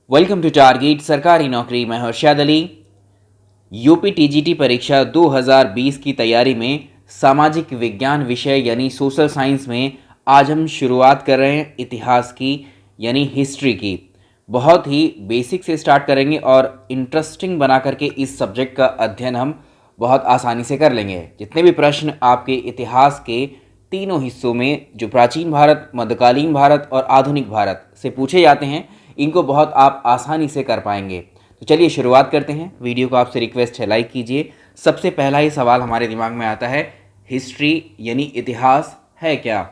Welcome to target सरकारी नौकरी। मैं हर्षद अली। यूपी टीजीटी परीक्षा 2020 की तैयारी में सामाजिक विज्ञान विषय यानी सोशल साइंस में आज हम शुरुआत कर रहे हैं इतिहास की यानी हिस्ट्री की। बहुत ही बेसिक से स्टार्ट करेंगे और इंटरेस्टिंग बना करके इस सब्जेक्ट का अध्ययन हम बहुत आसानी से कर लेंगे। जितने भी प्रश्न आपके इतिहास के तीनों हिस्सों में जो प्राचीन भारत, मध्यकालीन भारत और आधुनिक भारत से पूछे जाते हैं, इनको बहुत आप आसानी से कर पाएंगे। तो चलिए शुरुआत करते हैं। वीडियो को आपसे रिक्वेस्ट है लाइक कीजिए। सबसे पहला ही सवाल हमारे दिमाग में आता है, हिस्ट्री यानी इतिहास है क्या?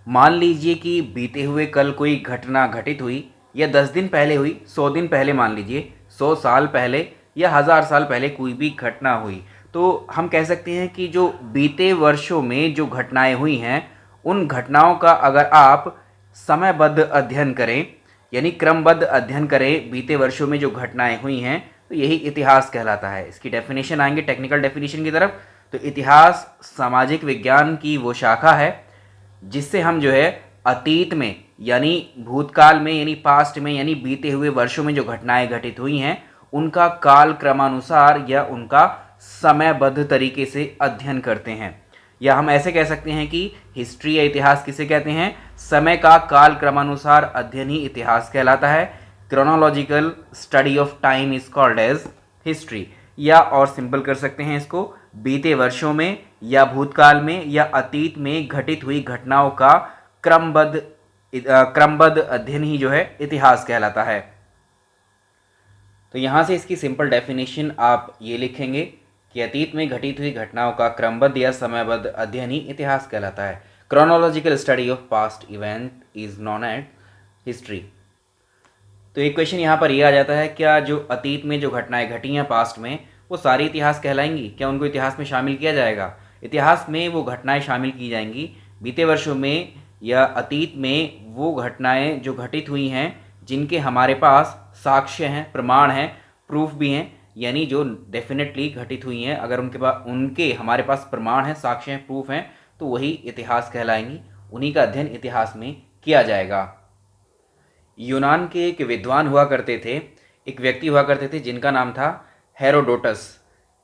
मान लीजिए कि बीते हुए कल कोई घटना घटित हुई, या 10 दिन पहले हुई, 100 दिन पहले, मान लीजिए 100 साल पहले या 1000 साल पहले कोई भी घटना हुई, तो हम कह सकते हैं कि जो बीते वर्षों में जो घटनाएं हुई हैं, उन घटनाओं का अगर आप समयबद्ध अध्ययन करें यानी क्रमबद्ध अध्ययन करें बीते वर्षों में जो घटनाएं हुई हैं, तो यही इतिहास कहलाता है। इसकी डेफिनेशन आएंगे टेक्निकल डेफिनेशन की तरफ। तो इतिहास सामाजिक विज्ञान की वो शाखा है जिससे हम जो है अतीत में यानी भूतकाल में यानी पास्ट में यानी बीते हुए वर्षों में जो घटनाएं घटित हुई हैं, उनका काल क्रमानुसार या उनका समयबद्ध तरीके से अध्ययन करते हैं। या हम ऐसे कह सकते हैं कि हिस्ट्री या इतिहास किसे कहते हैं? समय का काल क्रमानुसार अध्ययन ही इतिहास कहलाता है। Chronological study of time is called as history. या और सिंपल कर सकते हैं इसको, बीते वर्षों में या भूतकाल में या अतीत में घटित हुई घटनाओं का क्रमबद्ध अध्ययन ही जो है इतिहास कहलाता है। तो यहाँ से इसकी सिंपल डेफिनेशन आप ये लिखेंगे कि अतीत में घटित हुई घटनाओं का क्रमबद्ध या समयबद्ध अध्ययन ही इतिहास कहलाता है। Chronological study of past event is known as history. तो एक क्वेश्चन यहाँ पर यह आ जाता है, क्या जो अतीत में जो घटनाएं घटी हैं पास्ट में, वो सारी इतिहास कहलाएंगी? क्या उनको इतिहास में शामिल किया जाएगा? इतिहास में वो घटनाएं शामिल की जाएंगी बीते वर्षों में या अतीत में वो घटनाएं जो घटित हुई हैं जिनके हमारे पास साक्ष्य हैं, प्रमाण हैं, प्रूफ भी हैं, यानी जो डेफिनेटली घटित हुई हैं। अगर उनके हमारे पास प्रमाण हैं, साक्ष्य हैं, प्रूफ हैं, तो वही इतिहास कहलाएंगी। उन्हीं का अध्ययन इतिहास में किया जाएगा। यूनान के एक विद्वान हुआ करते थे, एक व्यक्ति हुआ करते थे जिनका नाम था हेरोडोटस।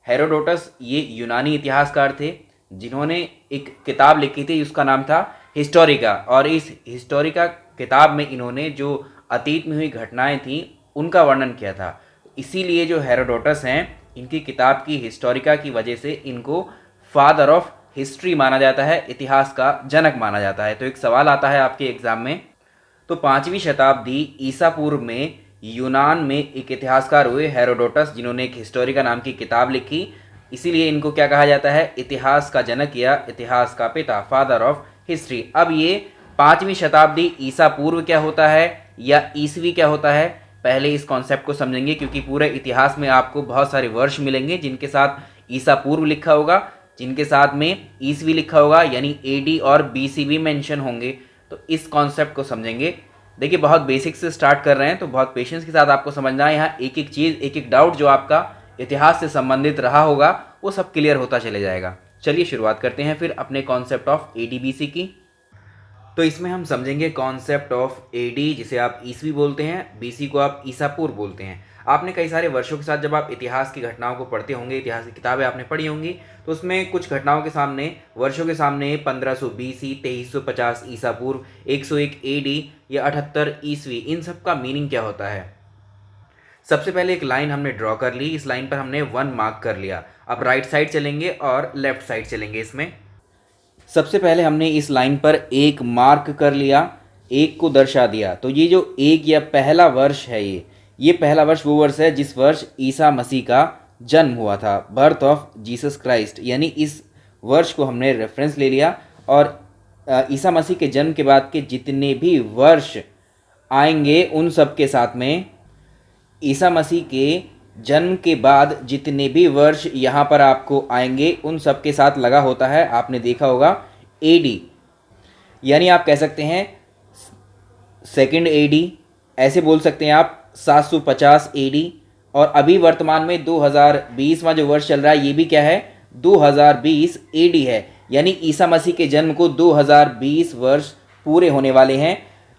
हेरोडोटस ये यूनानी इतिहासकार थे जिन्होंने एक किताब लिखी थी, उसका नाम था हिस्टोरिका। और इस हिस्टोरिका किताब में इन्होंने जो अतीत में हुई घटनाएं थीं उनका वर्णन किया था। इसीलिए जो हेरोडोटस हैं, इनकी किताब की हिस्टोरिका की वजह से इनको फादर ऑफ हिस्ट्री माना जाता है, इतिहास का जनक माना जाता है। तो एक सवाल आता है आपके एग्जाम में, तो 5वीं शताब्दी ईसा पूर्व में यूनान में एक इतिहासकार हुए हेरोडोटस, जिन्होंने एक हिस्टोरिका नाम की किताब लिखी। इसीलिए इनको क्या कहा जाता है? इतिहास का जनक या इतिहास का पिता, फादर ऑफ हिस्ट्री। अब ये 5वीं शताब्दी ईसा पूर्व क्या होता है या ईसवी क्या होता है, पहले इस कॉन्सेप्ट को समझेंगे, क्योंकि पूरे इतिहास में आपको बहुत सारे वर्ष मिलेंगे जिनके साथ ईसा पूर्व लिखा होगा, जिनके साथ में ईसवी लिखा होगा, यानी एडी और बीसी भी मेंशन होंगे। तो इस कॉन्सेप्ट को समझेंगे। देखिए, बहुत बेसिक से स्टार्ट कर रहे हैं, तो बहुत पेशेंस के साथ आपको समझना है। यहाँ एक एक चीज़, एक एक डाउट जो आपका इतिहास से संबंधित रहा होगा वो सब क्लियर होता चले जाएगा। चलिए शुरुआत करते हैं फिर अपने कॉन्सेप्ट ऑफ एडी बीसी की। तो इसमें हम समझेंगे कॉन्सेप्ट ऑफ एडी, जिसे आप ईसवी बोलते हैं, बीसी को आप ईसा पूर्व बोलते हैं। आपने कई सारे वर्षों के साथ जब आप इतिहास की घटनाओं को पढ़ते होंगे, इतिहास की किताबें आपने पढ़ी होंगी, तो उसमें कुछ घटनाओं के सामने, वर्षों के सामने 1500 बीसी, 2350 ईसा पूर्व, 101 एडी या 78 ईसवी, इन सब का मीनिंग क्या होता है? सबसे पहले एक लाइन हमने ड्रॉ कर ली, इस लाइन पर हमने 1 मार्क कर लिया। अब राइट साइड चलेंगे और लेफ्ट साइड चलेंगे। इसमें सबसे पहले हमने इस लाइन पर 1 मार्क कर लिया, 1 को दर्शा दिया। तो ये जो 1 या पहला वर्ष है, ये पहला वर्ष वो वर्ष है जिस वर्ष ईसा मसीह का जन्म हुआ था, बर्थ ऑफ जीसस क्राइस्ट, यानी इस वर्ष को हमने रेफरेंस ले लिया। और ईसा मसीह के जन्म के बाद के जितने भी वर्ष आएंगे उन सब के साथ में, ईसा मसीह के जन्म के बाद जितने भी वर्ष यहाँ पर आपको आएंगे उन सब के साथ लगा होता है, आपने देखा होगा, एडी। यानी आप कह सकते हैं सेकंड एडी, ऐसे बोल सकते हैं आप 750 एडी। और अभी वर्तमान में 2020वां जो वर्ष चल रहा है, ये भी क्या है? 2020 एडी है। यानी ईसा मसीह के जन्म को 2020 वर्ष पूरे होने वाले हैं।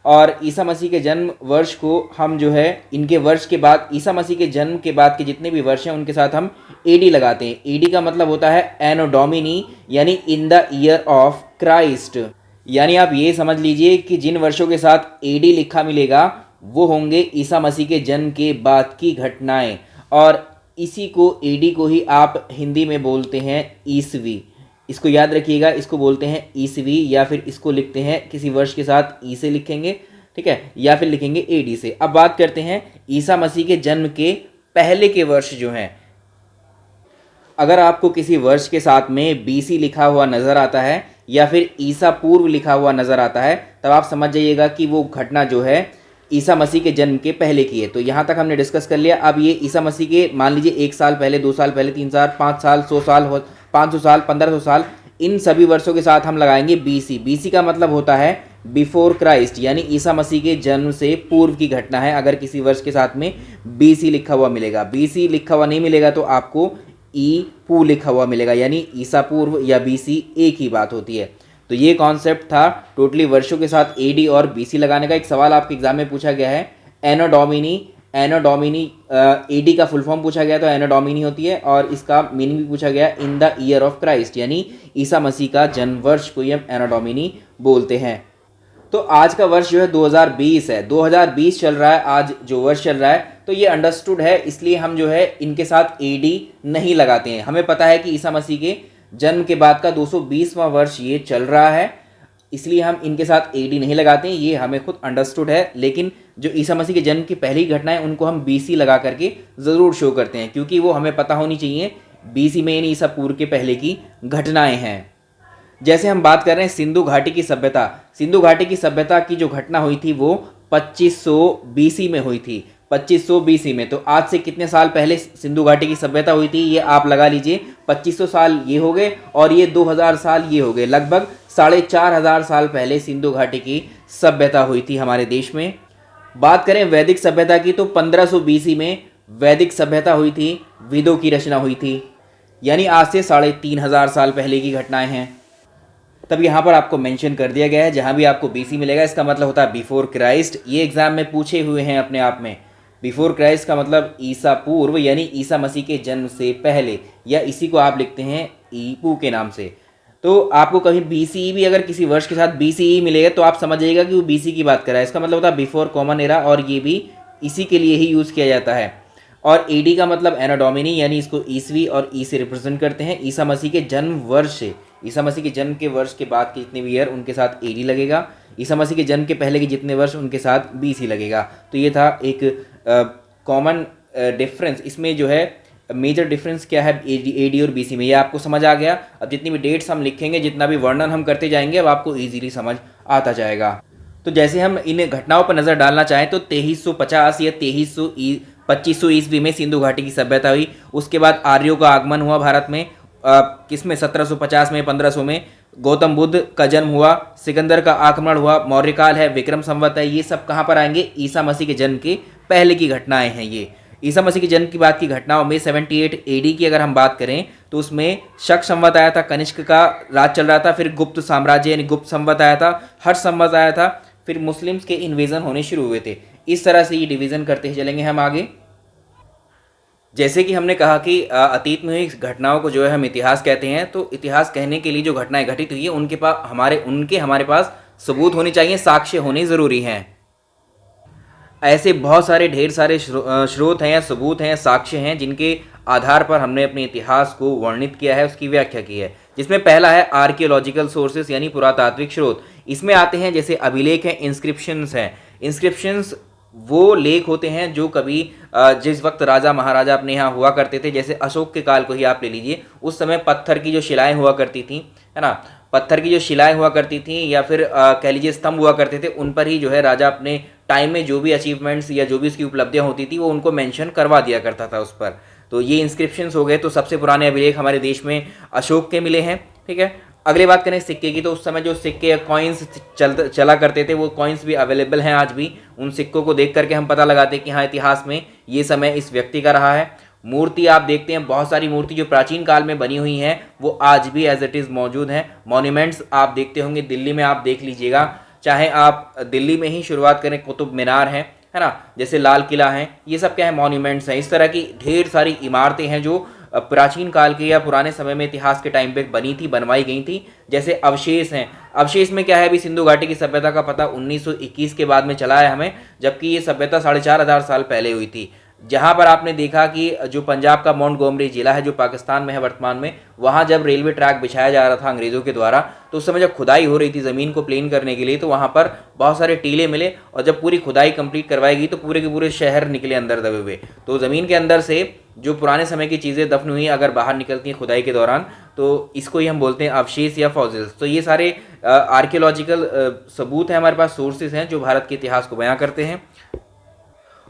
और ईसा मसीह के जन्म वर्ष को हम जो है इनके वर्ष के बाद, ईसा मसीह के जन्म के बाद के जितने भी वर्ष हैं उनके साथ हम एडी लगाते हैं। एडी का मतलब होता है एनो डोमिनी, यानी in the year of Christ. यानी आप ये समझ लीजिए कि जिन वर्षों के साथ एडी लिखा मिलेगा वो होंगे ईसा मसीह के जन्म के बाद की घटनाएं, और इसी को एडी को ही आप हिंदी में बोलते हैं ईसवी। इसको याद रखिएगा, इसको बोलते हैं ईसवी, या फिर इसको लिखते हैं किसी वर्ष के साथ ई से लिखेंगे, ठीक है, या फिर लिखेंगे एडी से। अब बात करते हैं ईसा मसीह के जन्म के पहले के वर्ष जो हैं। अगर आपको किसी वर्ष के साथ में बीसी लिखा हुआ नज़र आता है या फिर ईसा पूर्व लिखा हुआ नज़र आता है, तब आप समझ जाइएगा कि वो घटना जो है ईसा मसीह के जन्म के पहले की है। तो यहाँ तक हमने डिस्कस कर लिया। अब ये ईसा मसीह के मान लीजिए 1 साल पहले, 2 साल पहले, 3 साल, 5 साल, 100 साल, 500 साल, 1500 साल, इन सभी वर्षों के साथ हम लगाएंगे बीसी। बीसी का मतलब होता है बिफोर क्राइस्ट, यानी ईसा मसीह के जन्म से पूर्व की घटना है। अगर किसी वर्ष के साथ में बीसी लिखा हुआ मिलेगा, बीसी लिखा हुआ नहीं मिलेगा तो आपको ई पू लिखा हुआ मिलेगा, यानी ईसा पूर्व या बीसी एक ही बात होती है। तो ये कॉन्सेप्ट था टोटली वर्षों के साथ एडी और बीसी लगाने का। एक सवाल आपके एग्जाम में पूछा गया है, एनो डोमिनी, एनो डोमिनी, एडी का फुल फॉर्म पूछा गया तो एनो डोमिनी होती है, और इसका मीनिंग भी पूछा गया in the year of Christ, यानी ईसा मसीह का जन्म वर्ष को ही हम एनो डोमिनी बोलते हैं। तो आज का वर्ष जो है 2020 है, 2020 चल रहा है आज जो वर्ष चल रहा है, तो ये अंडरस्टूड है, इसलिए हम जो है इनके साथ एडी नहीं लगाते हैं। हमें पता है कि ईसा मसीह के जन्म के बाद का 220वां वर्ष ये चल रहा है, इसलिए हम इनके साथ एडी नहीं लगाते हैं, ये हमें खुद अंडरस्टूड है। लेकिन जो ईसा मसीह के जन्म की पहली घटना है उनको हम बीसी लगा करके ज़रूर शो करते हैं, क्योंकि वो हमें पता होनी चाहिए बीसी में यानी ईसा पूर्व के पहले की घटनाएं हैं। जैसे हम बात कर रहे हैं सिंधु घाटी की सभ्यता, सिंधु घाटी की सभ्यता की जो घटना हुई थी वो 2500 बीसी में हुई थी, 2500 बीसी में। तो आज से कितने साल पहले सिंधु घाटी की सभ्यता हुई थी, ये आप लगा लीजिए। 2500 साल ये हो गए और ये 2000 साल ये हो गए, लगभग 4500 साल पहले सिंधु घाटी की सभ्यता हुई थी हमारे देश में। बात करें वैदिक सभ्यता की तो 1500 बीसी में वैदिक सभ्यता हुई थी, वेदों की रचना हुई थी, यानी आज से 3500 साल पहले की घटनाएं हैं। तब यहाँ पर आपको मेंशन कर दिया गया है, जहाँ भी आपको बीसी मिलेगा इसका मतलब होता है बिफोर क्राइस्ट। ये एग्जाम में पूछे हुए हैं अपने आप में। बिफोर क्राइस्ट का मतलब ईसा पूर्व, यानी ईसा मसीह के जन्म से पहले, या इसी को आप लिखते हैं ईपू के नाम से। तो आपको कहीं बीसीई भी अगर किसी वर्ष के साथ बीसीई मिलेगा तो आप समझ जाइएगा कि वो बीसी की बात कर रहा है। इसका मतलब होता है बिफोर कॉमन एरा, और ये भी इसी के लिए ही यूज़ किया जाता है। और एडी का मतलब एनो डोमिनी, यानी इसको ईसवी और ई से रिप्रेजेंट करते हैं। ईसा मसीह के जन्म वर्ष से, ईसा मसीह के जन्म के वर्ष के बाद के जितने भी ईयर उनके साथ एडी लगेगा, ईसा मसीह के जन्म के पहले के जितने वर्ष उनके साथ बीसी लगेगा। तो ये था एक कॉमन डिफरेंस। इसमें जो है मेजर डिफरेंस क्या है एडी और बीसी में, ये आपको समझ आ गया। अब जितनी भी डेट्स हम लिखेंगे, जितना भी वर्णन हम करते जाएंगे, अब आपको ईजीली समझ आता जाएगा। तो जैसे हम इन घटनाओं पर नज़र डालना चाहें तो 2350 या 2500 ईस्वी में सिंधु घाटी की सभ्यता हुई। उसके बाद आर्यों का आगमन हुआ भारत में, किसमें 1750 में, 1500 में गौतम बुद्ध का जन्म हुआ, सिकंदर का आक्रमण हुआ, मौर्यकाल है, विक्रम संवत है। ये सब कहाँ पर आएंगे? ईसा मसीह के जन्म के पहले की घटनाएं हैं ये। ईसा मसीह के जन्म की बात की घटनाओं में 78 एडी की अगर हम बात करें तो उसमें शक संवत आया था, कनिष्क का राज चल रहा था, फिर गुप्त साम्राज्य यानी गुप्त संवत आया था, हर्ष संवत आया था, फिर मुस्लिम्स के इन्वेजन होने शुरू हुए थे। इस तरह से ये डिवीज़न करते चलेंगे हम आगे। जैसे कि हमने कहा कि अतीत में हुई घटनाओं को जो है हम इतिहास कहते हैं, तो इतिहास कहने के लिए जो घटनाएं घटित हुई है उनके हमारे पास सबूत होने चाहिए, साक्ष्य होने ज़रूरी हैं। ऐसे बहुत सारे ढेर सारे स्रोत हैं या सबूत हैं, साक्ष्य हैं, जिनके आधार पर हमने अपने इतिहास को वर्णित किया है, उसकी व्याख्या की है। जिसमें पहला है आर्कियोलॉजिकल सोर्सेस यानी पुरातात्विक स्रोत। इसमें आते हैं जैसे अभिलेख हैं, इंस्क्रिप्शंस हैं। इंस्क्रिप्शंस वो लेख होते हैं जो कभी जिस वक्त राजा महाराजा अपने यहाँ हुआ करते थे, जैसे अशोक के काल को ही आप ले लीजिए, उस समय पत्थर की जो शिलाएं हुआ करती थी, है ना, पत्थर की जो शिलाएं हुआ करती थी या फिर कह लीजिए स्तंभ हुआ करते थे, उन पर ही जो है राजा अपने टाइम में जो भी अचीवमेंट्स या जो भी उसकी उपलब्धियां होती थी वो उनको मेंशन करवा दिया करता था उस पर। तो ये इंस्क्रिप्शंस हो गए। तो सबसे पुराने अभिलेख हमारे देश में अशोक के मिले हैं, ठीक है। अगली बात करें सिक्के की, तो उस समय जो सिक्के या कॉइन्स चला करते थे वो कॉइन्स भी अवेलेबल हैं आज भी। उन सिक्कों को देख करके हम पता लगाते हैं कि हाँ, इतिहास में ये समय इस व्यक्ति का रहा है। मूर्ति आप देखते हैं, बहुत सारी मूर्ति जो प्राचीन काल में बनी हुई हैं वो आज भी एज इट इज़ मौजूद हैं। मॉन्यूमेंट्स आप देखते होंगे, दिल्ली में आप देख लीजिएगा, चाहे आप दिल्ली में ही शुरुआत करें, कुतुब मीनार है ना, जैसे लाल किला है, ये सब क्या है, मॉन्यूमेंट्स हैं। इस तरह की ढेर सारी इमारतें हैं जो प्राचीन काल के या पुराने समय में इतिहास के टाइम पे बनी थी, बनवाई गई थी। जैसे अवशेष हैं, अवशेष में क्या है, अभी सिंधु घाटी की सभ्यता का पता 1921 के बाद में चला है हमें, जबकि ये सभ्यता 4,500 साल पहले हुई थी। जहाँ पर आपने देखा कि जो पंजाब का मोंटगोमरी जिला है जो पाकिस्तान में है वर्तमान में, वहाँ जब रेलवे ट्रैक बिछाया जा रहा था अंग्रेज़ों के द्वारा, तो उस समय जब खुदाई हो रही थी ज़मीन को प्लेन करने के लिए, तो वहाँ पर बहुत सारे टीले मिले, और जब पूरी खुदाई कंप्लीट करवाई गई तो पूरे के पूरे शहर निकले अंदर दबे हुए। तो ज़मीन के अंदर से जो पुराने समय की चीज़ें दफन हुई अगर बाहर निकलती हैं खुदाई के दौरान, तो इसको ही हम बोलते हैं अवशेष या फॉसिल्स। तो ये सारे आर्कियोलॉजिकल सबूत हैं, हमारे पास सोर्सेज हैं जो भारत के इतिहास को बयां करते हैं।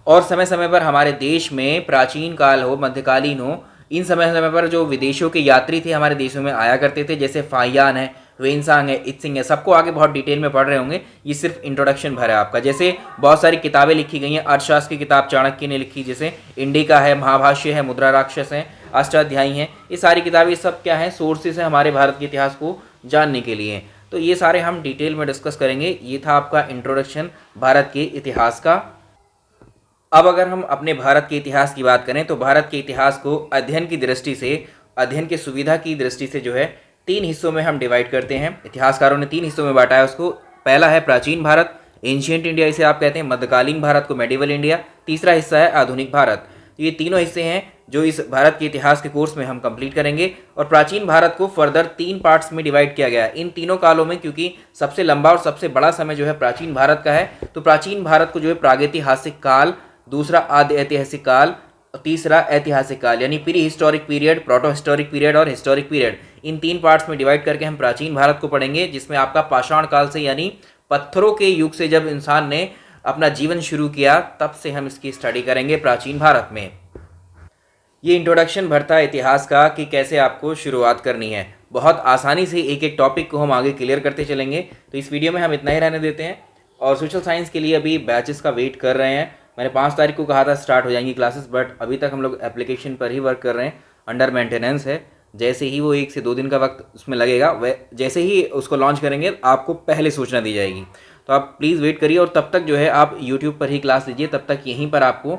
और समय समय पर हमारे देश में प्राचीन काल हो, मध्यकालीन हो, इन समय समय पर जो विदेशों के यात्री थे हमारे देशों में आया करते थे, जैसे फाहियान है, वेनसांग है, इत्सिंग है, सबको आगे बहुत डिटेल में पढ़ रहे होंगे। ये सिर्फ इंट्रोडक्शन भर है आपका। जैसे बहुत सारी किताबें लिखी गई हैं, अर्थशास्त्र की किताब चाणक्य ने लिखी, जैसे इंडिका है, महाभाष्य है, मुद्रा राक्षस है, अष्टाध्यायी हैं, ये सारी किताबें सब क्या हैं, सोर्सेस हैं हमारे भारत के इतिहास को जानने के लिए। तो ये सारे हम डिटेल में डिस्कस करेंगे। ये था आपका इंट्रोडक्शन भारत के इतिहास का। अब अगर हम अपने भारत के इतिहास की बात करें तो भारत के इतिहास को अध्ययन की दृष्टि से, अध्ययन की सुविधा की दृष्टि से जो है 3 हिस्सों में हम डिवाइड करते हैं। इतिहासकारों ने 3 हिस्सों में बांटा है उसको। पहला है प्राचीन भारत, एंशियंट इंडिया इसे आप कहते हैं, मध्यकालीन भारत को मेडिवल इंडिया, तीसरा हिस्सा है आधुनिक भारत। ये तीनों हिस्से हैं जो इस भारत के इतिहास के कोर्स में हम कंप्लीट करेंगे। और प्राचीन भारत को फर्दर 3 पार्ट्स में डिवाइड किया गया है इन तीनों कालों में, क्योंकि सबसे लंबा और सबसे बड़ा समय जो है प्राचीन भारत का है। तो प्राचीन भारत को जो है प्रागैतिहासिक काल, दूसरा आदि ऐतिहासिक काल, तीसरा ऐतिहासिक काल यानी pre historic period, proto historic period और हिस्टोरिक पीरियड, इन 3 पार्ट्स में डिवाइड करके हम प्राचीन भारत को पढ़ेंगे, जिसमें आपका पाषाण काल से यानी पत्थरों के युग से जब इंसान ने अपना जीवन शुरू किया तब से हम इसकी स्टडी करेंगे प्राचीन भारत में। ये इंट्रोडक्शन भरता है इतिहास का कि कैसे आपको शुरुआत करनी है। बहुत आसानी से एक एक टॉपिक को हम आगे क्लियर करते चलेंगे। तो इस वीडियो में हम इतना ही रहने देते हैं। और सोशल साइंस के लिए अभी बैचेस का वेट कर रहे हैं। मैंने 5 तारीख को कहा था स्टार्ट हो जाएंगी क्लासेस, बट अभी तक हम लोग एप्लीकेशन पर ही वर्क कर रहे हैं, अंडर मेंटेनेंस है। जैसे ही वो 1 से 2 दिन का वक्त उसमें लगेगा, वह जैसे ही उसको लॉन्च करेंगे आपको पहले सूचना दी जाएगी। तो आप प्लीज़ वेट करिए। और तब तक जो है आप यूट्यूब पर ही क्लास लीजिए, तब तक यहीं पर आपको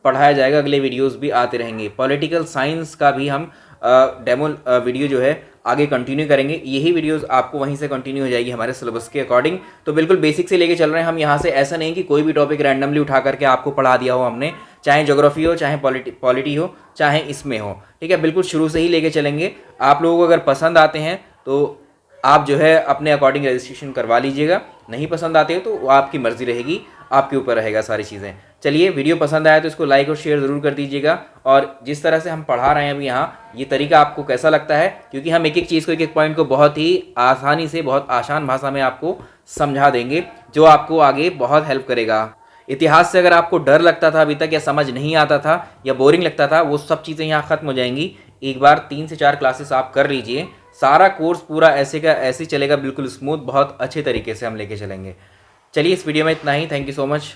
पढ़ाया जाएगा, अगले वीडियोस भी आते रहेंगे। पॉलिटिकल साइंस का भी हम डेमो वीडियो जो है आगे कंटिन्यू करेंगे। यही वीडियोस आपको वहीं से कंटिन्यू हो जाएगी हमारे सिलेबस के अकॉर्डिंग। तो बिल्कुल बेसिक से लेके चल रहे हैं हम यहाँ से। ऐसा नहीं कि कोई भी टॉपिक रैंडमली उठा करके आपको पढ़ा दिया हो हमने, चाहे ज्योग्राफी हो, चाहे पॉलिटी हो, चाहे इसमें हो, ठीक है। बिल्कुल शुरू से ही लेके चलेंगे। आप लोगों को अगर पसंद आते हैं तो आप जो है अपने अकॉर्डिंग रजिस्ट्रेशन करवा लीजिएगा, नहीं पसंद आते हो तो वो आपकी मर्ज़ी रहेगी, आपके ऊपर रहेगा सारी चीज़ें। चलिए, वीडियो पसंद आया तो इसको लाइक और शेयर ज़रूर कर दीजिएगा। और जिस तरह से हम पढ़ा रहे हैं अभी यहाँ, ये तरीका आपको कैसा लगता है, क्योंकि हम एक एक चीज़ को, एक एक पॉइंट को बहुत ही आसानी से, बहुत आसान भाषा में आपको समझा देंगे, जो आपको आगे बहुत हेल्प करेगा। इतिहास से अगर आपको डर लगता था अभी तक, या समझ नहीं आता था, या बोरिंग लगता था, वो सब चीज़ें यहाँ ख़त्म हो जाएंगी। एक बार 3 से 4 क्लासेस आप कर लीजिए, सारा कोर्स पूरा ऐसे का ऐसे चलेगा, बिल्कुल स्मूथ, बहुत अच्छे तरीके से हम लेके चलेंगे। चलिए, इस वीडियो में इतना ही। Thank you so much.